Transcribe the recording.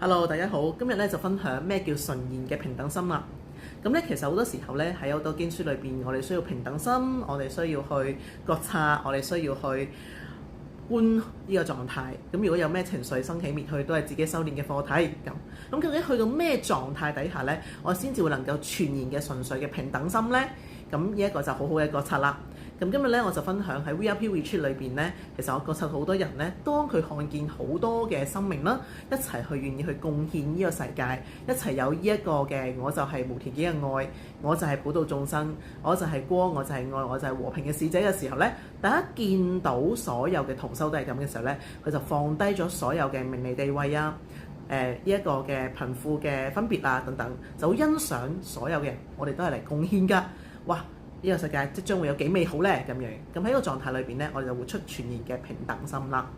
Hello，大家好，今日咧就分享咩叫純然嘅平等心啦。咁咧其實好多時候咧喺好多經書裏邊，我哋需要平等心，我哋需要去覺察，我哋需要去觀呢個狀態。咁如果有咩情緒生起滅去，都係自己修煉嘅課題。咁究竟去到咩狀態底下咧，我先至會能夠全然嘅純粹嘅平等心咧？咁呢一個就好好嘅覺察啦。咁今日咧我就分享喺 VIP Retreat 裏邊咧，其實我覺察好多人咧，當佢看見好多嘅生命啦，一齊去願意去貢獻呢個世界，一齊有呢一個嘅我就係無條件嘅愛，我就係普度眾生，我就係光，我就係愛，我就係和平嘅使者嘅時候咧，大家見到所有嘅同修都係咁嘅時候咧，佢就放低咗所有嘅名利地位啊，呢一個嘅貧富嘅分別啊等等，就好欣賞所有嘅人，我哋都係嚟貢獻㗎，哇！呢個世界即將會有幾美好呢？咁樣，咁喺個狀態裏邊呢，我哋就會出全然嘅平等心啦。